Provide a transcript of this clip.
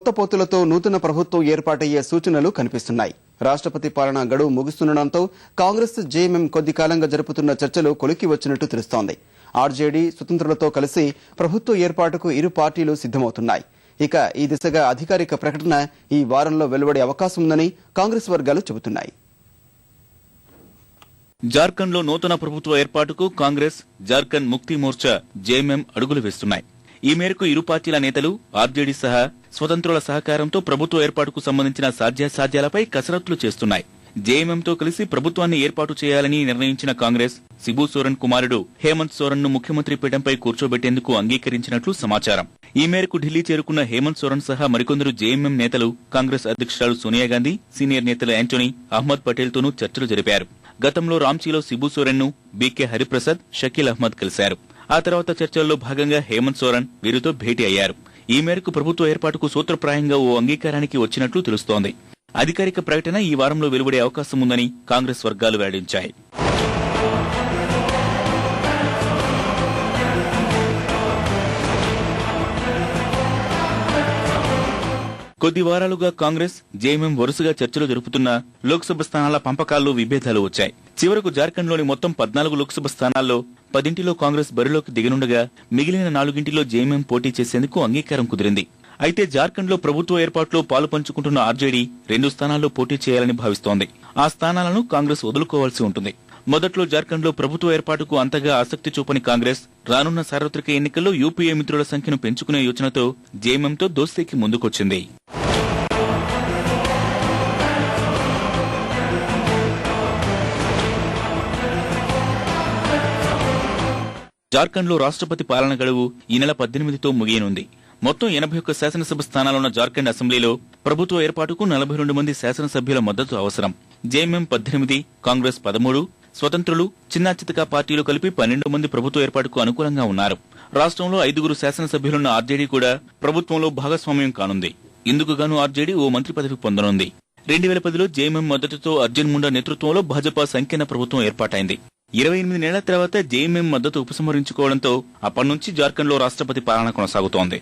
కొత్త పొత్తులతో నూతన ప్రభుత్వం ఏర్పాటయ్యే సూచనలు కనిపిస్తున్నాయి. రాష్ట్రపతి పాలన గడువు ముగుస్తుండటంతో కాంగ్రెస్ జేఎంఎం కొద్ది కాలంగా జరుపుతున్న చర్చలు కొలికి వచ్చినట్టు తెలుస్తోంది. ఆర్జేడీ స్వతంత్రులతో కలిసి ప్రభుత్వ ఏర్పాటుకు ఇరు పార్టీలు సిద్ధమవుతున్నాయి. ఇక ఈ దిశగా అధికారిక ప్రకటన ఈ వారంలో వెలువడే అవకాశం ఉందని కాంగ్రెస్ వర్గాలు చెబుతున్నాయి. జార్ఖండ్ లో నూతన ప్రభుత్వ ఏర్పాటుకు కాంగ్రెస్, జార్ఖండ్ ముక్తి మోర్చా, జేఎంఎం అడుగులు వేస్తున్నాయి. ఈ మేరకు ఇరు పార్టీల నేతలు ఆర్జేడీ సహా స్వతంత్రుల సహకారంతో ప్రభుత్వ ఏర్పాటుకు సంబంధించిన సాధ్యాసాధ్యాలపై కసరత్తులు చేస్తున్నాయి. జేఎంఎంతో కలిసి ప్రభుత్వాన్ని ఏర్పాటు చేయాలని నిర్ణయించిన కాంగ్రెస్ శిబు సోరెన్ కుమారుడు హేమంత్ సోరెన్ ను ముఖ్యమంత్రి పీఠంపై కూర్చోబెట్టేందుకు అంగీకరించినట్లు సమాచారం. ఈ మేరకు ఢిల్లీ చేరుకున్న హేమంత్ సోరెన్ సహా మరికొందరు జేఎంఎం నేతలు కాంగ్రెస్ అధ్యక్షురాలు సోనియా గాంధీ, సీనియర్ నేతలు యాంటోనీ, అహ్మద్ పటేల్ తోనూ చర్చలు జరిపారు. గతంలో రాంచీలో శిబు సోరెన్ ను బీకే హరిప్రసాద్, షకీల్ అహ్మద్ కలిశారు. ఆ తర్వాత చర్చల్లో భాగంగా హేమంత్ సోరెన్ వీరితో భేటీ అయ్యారు. ఈ మేరకు ప్రభుత్వ ఏర్పాటుకు సూత్రప్రాయంగా ఓ అంగీకారానికి వచ్చినట్లు తెలుస్తోంది. అధికారిక ప్రకటన ఈ వారంలో వెలువడే అవకాశం ఉందని కాంగ్రెస్ వర్గాలు వెల్లడించాయి. కొద్ది వారాలుగా కాంగ్రెస్, జేఎంఎం వరుసగా చర్చలు జరుపుతున్న లోక్సభ స్థానాల పంపకాల్లో విభేదాలు వచ్చాయి. చివరకు జార్ఖండ్లోని మొత్తం 14 లోక్సభ స్థానాల్లో 10 కాంగ్రెస్ బరిలోకి దిగనుండగా మిగిలిన 4 జేఎంఎం పోటీ చేసేందుకు అంగీకారం కుదిరింది. అయితే జార్ఖండ్ లో ప్రభుత్వ ఏర్పాటులో పాలు పంచుకుంటున్న ఆర్జేడీ 2 స్థానాల్లో పోటీ చేయాలని భావిస్తోంది. ఆ స్థానాలను కాంగ్రెస్ వదులుకోవాల్సి ఉంటుంది. మొదట్లో జార్ఖండ్ లో ప్రభుత్వ ఏర్పాటుకు అంతగా ఆసక్తి చూపని కాంగ్రెస్ రానున్న సార్వత్రిక ఎన్నికల్లో యూపీఏ మిత్రుల సంఖ్యను పెంచుకునే యోచనతో జేఎంఎంతో దోస్తీకి ముందుకొచ్చింది. జార్ఖండ్ లో రాష్ట్రపతి పాలన గడువు ఈ నెల 18తో ముగియనుంది. మొత్తం 81 శాసనసభ స్థానాలున్న జార్ఖండ్ అసెంబ్లీలో ప్రభుత్వ ఏర్పాటుకు 42 మంది శాసనసభ్యుల మద్దతు అవసరం. జేఎంఎం 18, కాంగ్రెస్ 13, స్వతంత్రులు, చిన్నా చితకా పార్టీలు కలిపి 12 మంది ప్రభుత్వ ఏర్పాటుకు అనుకూలంగా ఉన్నారు. రాష్ట్రంలో 5 శాసనసభ్యులున్న ఆర్జేడీ కూడా ప్రభుత్వంలో భాగస్వామ్యం కానుంది. ఇందుకు గాను ఆర్జేడీ ఓ మంత్రి పదవి పొందనుంది. 2010లో జేఎంఎం మద్దతుతో అర్జున్ ముండా నేతృత్వంలో భాజపా సంకీర్ణ ప్రభుత్వం ఏర్పాటైంది. 28 నెలల తర్వాత జేఎంఎం మద్దతు ఉపసంహరించుకోవడంతో అప్పటి నుంచి జార్ఖండ్ లో రాష్ట్రపతి పాలన కొనసాగుతోంది.